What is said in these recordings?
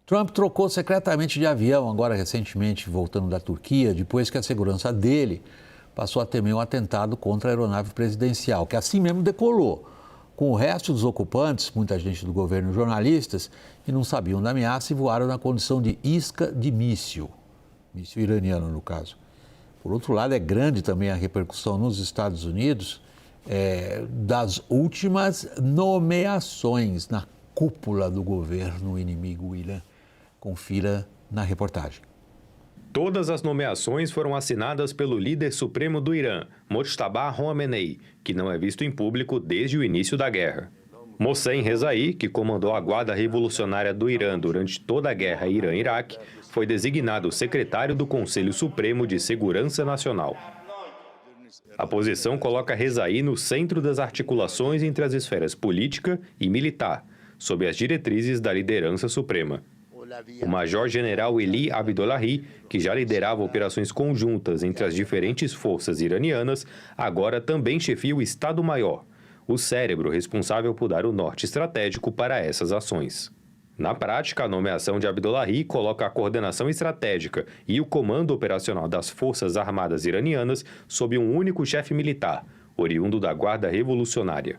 Trump trocou secretamente de avião, agora recentemente voltando da Turquia, depois que a segurança dele passou a temer um atentado contra a aeronave presidencial, que assim mesmo decolou. Com o resto dos ocupantes, muita gente do governo e jornalistas, que não sabiam da ameaça e voaram na condição de isca de míssil iraniano no caso. Por outro lado, é grande também a repercussão nos Estados Unidos das últimas nomeações na cúpula do governo inimigo Irã. Confira na reportagem. Todas as nomeações foram assinadas pelo líder supremo do Irã, Mojtaba Khamenei, que não é visto em público desde o início da guerra. Mohsen Rezaei, que comandou a Guarda Revolucionária do Irã durante toda a guerra Irã-Iraque, foi designado secretário do Conselho Supremo de Segurança Nacional. A posição coloca Rezaei no centro das articulações entre as esferas política e militar, sob as diretrizes da liderança suprema. O major-general Eli Abdollahi, que já liderava operações conjuntas entre as diferentes forças iranianas, agora também chefia o Estado-Maior, o cérebro responsável por dar o norte estratégico para essas ações. Na prática, a nomeação de Abdollahi coloca a coordenação estratégica e o comando operacional das Forças Armadas iranianas sob um único chefe militar, oriundo da Guarda Revolucionária.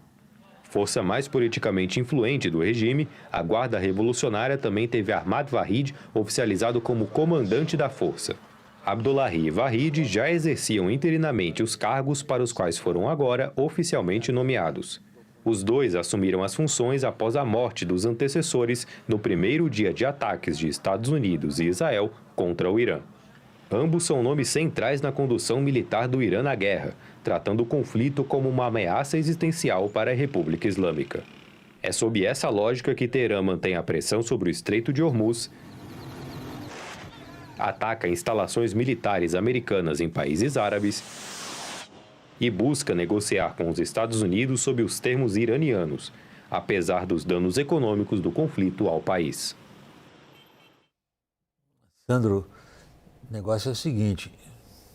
Força mais politicamente influente do regime, a Guarda Revolucionária também teve Ahmad Vahid oficializado como comandante da força. Abdollahi e Vahid já exerciam interinamente os cargos para os quais foram agora oficialmente nomeados. Os dois assumiram as funções após a morte dos antecessores no primeiro dia de ataques de Estados Unidos e Israel contra o Irã. Ambos são nomes centrais na condução militar do Irã na guerra, tratando o conflito como uma ameaça existencial para a República Islâmica. É sob essa lógica que Teherã mantém a pressão sobre o Estreito de Hormuz, ataca instalações militares americanas em países árabes e busca negociar com os Estados Unidos sob os termos iranianos, apesar dos danos econômicos do conflito ao país. Sandro, o negócio é o seguinte,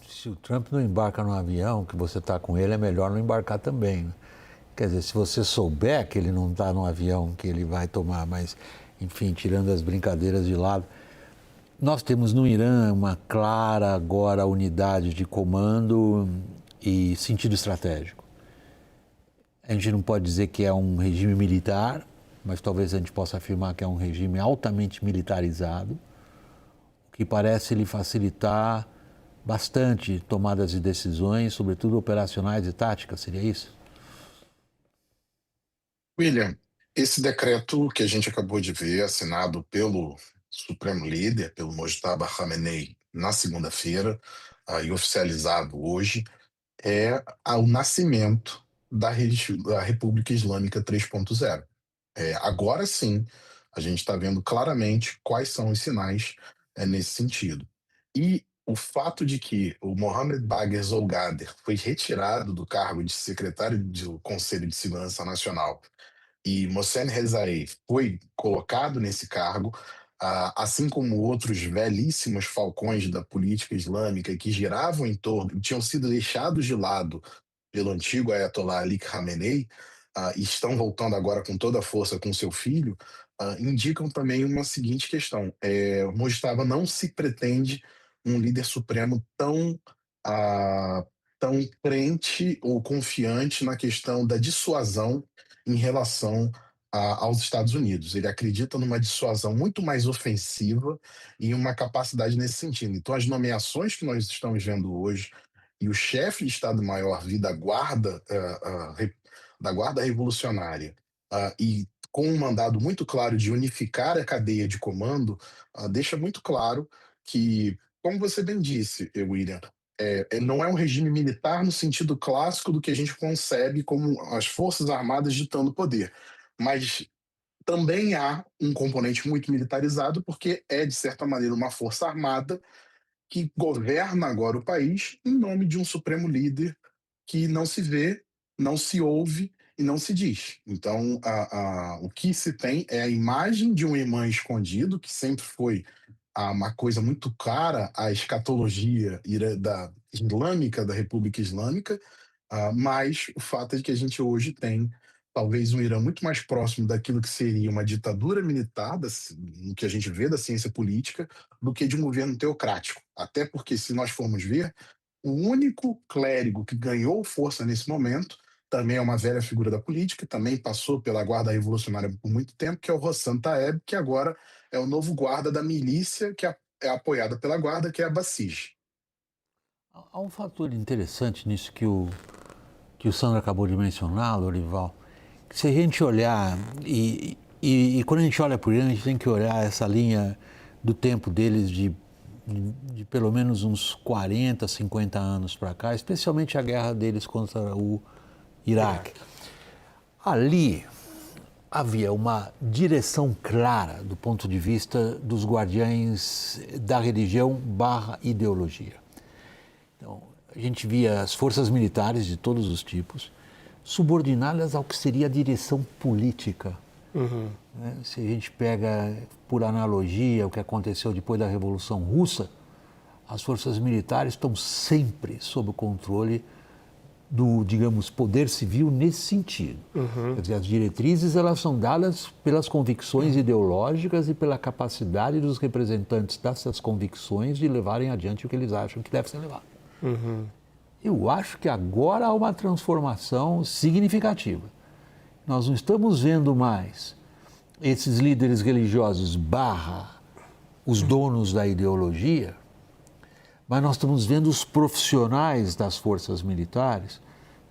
se o Trump não embarca no avião, que você está com ele, é melhor não embarcar também, né? Quer dizer, se você souber que ele não está no avião que ele vai tomar, mas, enfim, tirando as brincadeiras de lado, nós temos no Irã uma clara agora unidade de comando e sentido estratégico. A gente não pode dizer que é um regime militar, mas talvez a gente possa afirmar que é um regime altamente militarizado, o que parece lhe facilitar bastante tomadas de decisões, sobretudo operacionais e táticas, seria isso? William, esse decreto que a gente acabou de ver, assinado pelo Supremo Líder, pelo Mojtaba Khamenei, na segunda-feira, e oficializado hoje, é o nascimento da República Islâmica 3.0. Agora sim, a gente está vendo claramente quais são os sinais nesse sentido. E o fato de que o Mohamed Bagher Zolgader foi retirado do cargo de secretário do Conselho de Segurança Nacional e Mohsen Rezaei foi colocado nesse cargo, assim como outros velhíssimos falcões da política islâmica que giravam em torno, tinham sido deixados de lado pelo antigo Ayatollah Ali Khamenei, e estão voltando agora com toda a força com seu filho, indicam também uma seguinte questão. Mojtaba não se pretende um líder supremo tão crente ou confiante na questão da dissuasão em relação aos Estados Unidos. Ele acredita numa dissuasão muito mais ofensiva e uma capacidade nesse sentido. Então, as nomeações que nós estamos vendo hoje e o chefe de Estado-Maior da Guarda, da Guarda Revolucionária, e com um mandado muito claro de unificar a cadeia de comando, deixa muito claro que, como você bem disse, William, não é um regime militar no sentido clássico do que a gente concebe como as Forças Armadas ditando o poder, mas também há um componente muito militarizado, porque é, de certa maneira, uma força armada que governa agora o país em nome de um supremo líder que não se vê, não se ouve e não se diz. Então, o que se tem é a imagem de um imã escondido, que sempre foi uma coisa muito cara à escatologia islâmica, da República Islâmica, mas o fato é que a gente hoje tem talvez um Irã muito mais próximo daquilo que seria uma ditadura militar, no que a gente vê da ciência política, do que de um governo teocrático. Até porque, se nós formos ver, o único clérigo que ganhou força nesse momento também é uma velha figura da política, também passou pela Guarda Revolucionária por muito tempo, que é o Hossam Taeb, que agora é o novo guarda da milícia, que é apoiada pela Guarda, que é a Basij. Há um fator interessante nisso que o Sandro acabou de mencionar, Lorival, que se a gente olhar, e quando a gente olha para o Irã, a gente tem que olhar essa linha do tempo deles de pelo menos uns 40, 50 anos para cá, especialmente a guerra deles contra o Iraque. Ali havia uma direção clara do ponto de vista dos guardiães da religião / ideologia. Então, a gente via as forças militares de todos os tipos subordinadas ao que seria a direção política. Né? Se a gente pega, por analogia, o que aconteceu depois da Revolução Russa, as forças militares estão sempre sob o controle do, digamos, poder civil nesse sentido. Quer dizer, as diretrizes elas são dadas pelas convicções ideológicas e pela capacidade dos representantes dessas convicções de levarem adiante o que eles acham que deve ser levado. Eu acho que agora há uma transformação significativa. Nós não estamos vendo mais esses líderes religiosos / os donos da ideologia, mas nós estamos vendo os profissionais das forças militares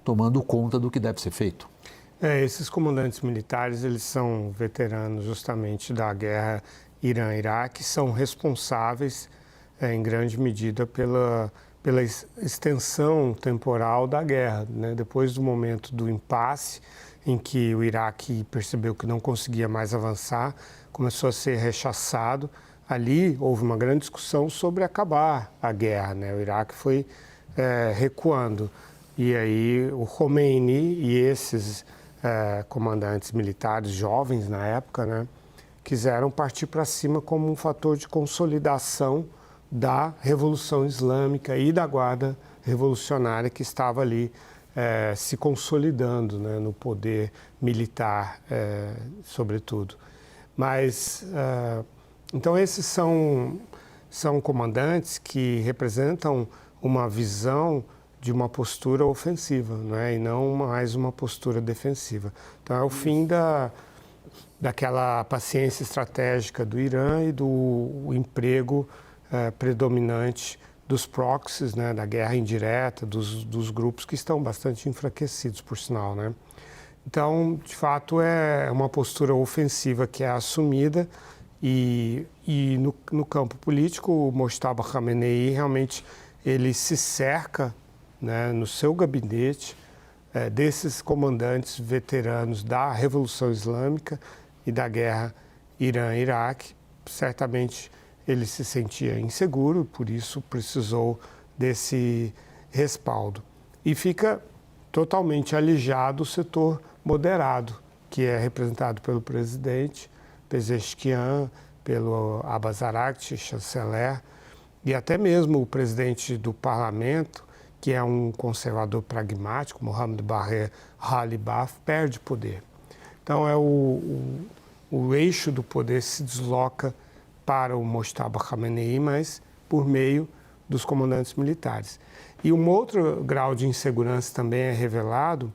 tomando conta do que deve ser feito. Esses comandantes militares, eles são veteranos justamente da guerra Irã-Iraque, são responsáveis em grande medida pela extensão temporal da guerra, né? Depois do momento do impasse, em que o Iraque percebeu que não conseguia mais avançar, começou a ser rechaçado. Ali houve uma grande discussão sobre acabar a guerra, né? O Iraque foi recuando. E aí o Khomeini e esses comandantes militares jovens na época, né, quiseram partir para cima como um fator de consolidação da Revolução Islâmica e da Guarda Revolucionária que estava ali se consolidando, né, no poder militar, sobretudo. Mas, então, esses são comandantes que representam uma visão de uma postura ofensiva, né, e não mais uma postura defensiva. Então, é o fim daquela paciência estratégica do Irã e do emprego predominante dos proxies, né, da guerra indireta, dos grupos que estão bastante enfraquecidos, por sinal, né? Então, de fato, é uma postura ofensiva que é assumida e no campo político, o Mojtaba Khamenei realmente ele se cerca, né, no seu gabinete desses comandantes veteranos da Revolução Islâmica e da guerra Irã-Iraque. Certamente ele se sentia inseguro, por isso precisou desse respaldo. E fica totalmente alijado o setor moderado, que é representado pelo presidente Pezeshkian, pelo Abbas Araghchi, chanceler, e até mesmo o presidente do parlamento, que é um conservador pragmático, Mohamed Bagher Ghalibaf, perde poder. Então, o eixo do poder se desloca para o Mojtaba Khamenei, mas por meio dos comandantes militares. E um outro grau de insegurança também é revelado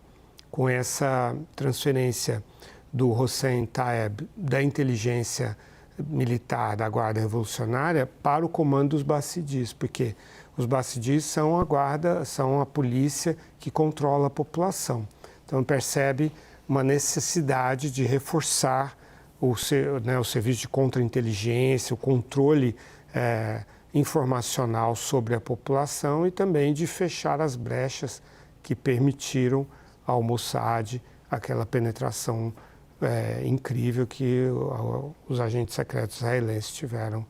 com essa transferência do Hossam Taeb da inteligência militar da Guarda Revolucionária para o comando dos Basidis, porque os Basidis são a guarda, são a polícia que controla a população. Então percebe uma necessidade de reforçar o serviço de contra-inteligência, o controle informacional sobre a população e também de fechar as brechas que permitiram ao Mossad aquela penetração incrível que os agentes secretos israelenses tiveram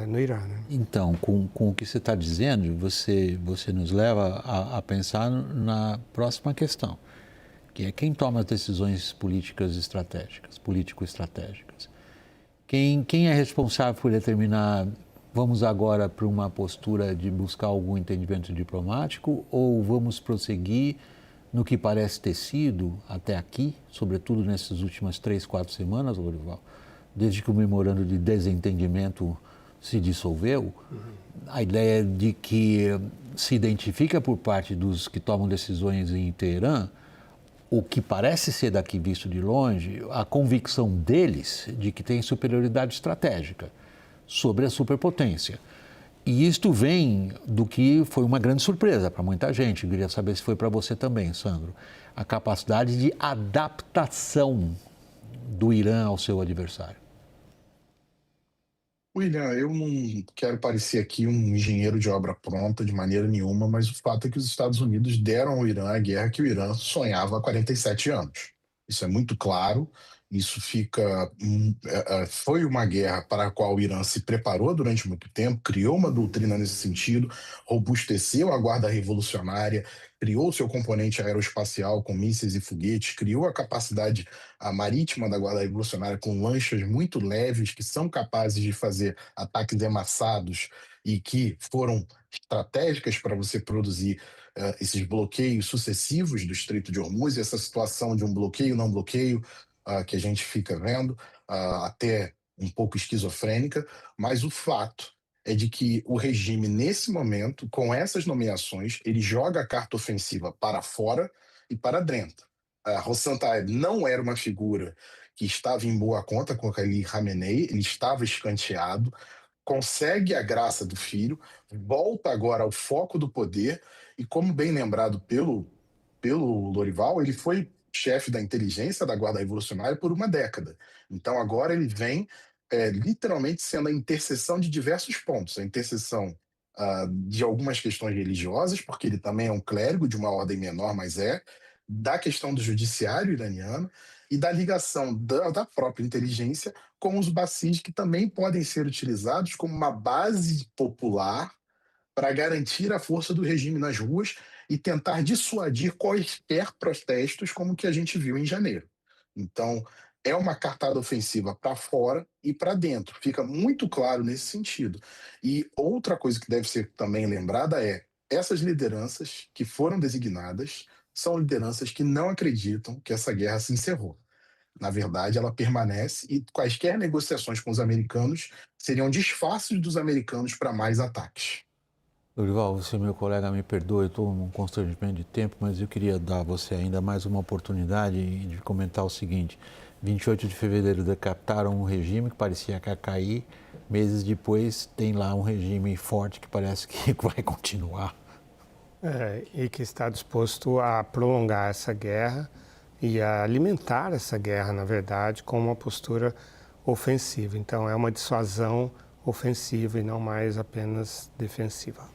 no Irã. Né? Então, com o que você está dizendo, você nos leva a pensar na próxima questão, que é quem toma as decisões político-estratégicas. Quem é responsável por determinar, vamos agora para uma postura de buscar algum entendimento diplomático ou vamos prosseguir no que parece ter sido até aqui, sobretudo nessas últimas 3, 4 semanas, Lorival, desde que o memorando de desentendimento se dissolveu, a ideia de que se identifica por parte dos que tomam decisões em Teherã o que parece ser daqui visto de longe, a convicção deles de que tem superioridade estratégica sobre a superpotência. E isto vem do que foi uma grande surpresa para muita gente. Eu queria saber se foi para você também, Sandro. A capacidade de adaptação do Irã ao seu adversário. William, eu não quero parecer aqui um engenheiro de obra pronta de maneira nenhuma, mas o fato é que os Estados Unidos deram ao Irã a guerra que o Irã sonhava há 47 anos. Isso é muito claro. Isso foi uma guerra para a qual o Irã se preparou durante muito tempo, criou uma doutrina nesse sentido, robusteceu a guarda revolucionária, criou seu componente aeroespacial com mísseis e foguetes, criou a capacidade marítima da guarda revolucionária com lanchas muito leves que são capazes de fazer ataques emassados e que foram estratégicas para você produzir esses bloqueios sucessivos do Estreito de Hormuz, e essa situação de um bloqueio, não bloqueio, que a gente fica vendo, até um pouco esquizofrênica, mas o fato é de que o regime, nesse momento, com essas nomeações, ele joga a carta ofensiva para fora e para dentro. Hossam Taeb não era uma figura que estava em boa conta com Ali Khamenei, ele estava escanteado, consegue a graça do filho, volta agora ao foco do poder, e como bem lembrado pelo Lorival, ele foi chefe da inteligência da Guarda Revolucionária por uma década. Então agora ele vem literalmente sendo a interseção de diversos pontos. A interseção de algumas questões religiosas, porque ele também é um clérigo de uma ordem menor, mas da questão do judiciário iraniano e da ligação da própria inteligência com os Basij, que também podem ser utilizados como uma base popular para garantir a força do regime nas ruas e tentar dissuadir quaisquer protestos como o que a gente viu em janeiro. Então, é uma cartada ofensiva para fora e para dentro. Fica muito claro nesse sentido. E outra coisa que deve ser também lembrada é essas lideranças que foram designadas são lideranças que não acreditam que essa guerra se encerrou. Na verdade, ela permanece e quaisquer negociações com os americanos seriam disfarces dos americanos para mais ataques. Lorival, você, meu colega, me perdoe, eu estou num constrangimento de tempo, mas eu queria dar a você ainda mais uma oportunidade de comentar o seguinte. 28 de fevereiro decapitaram um regime que parecia que ia cair, meses depois tem lá um regime forte que parece que vai continuar. E que está disposto a prolongar essa guerra e a alimentar essa guerra, na verdade, com uma postura ofensiva. Então, é uma dissuasão ofensiva e não mais apenas defensiva.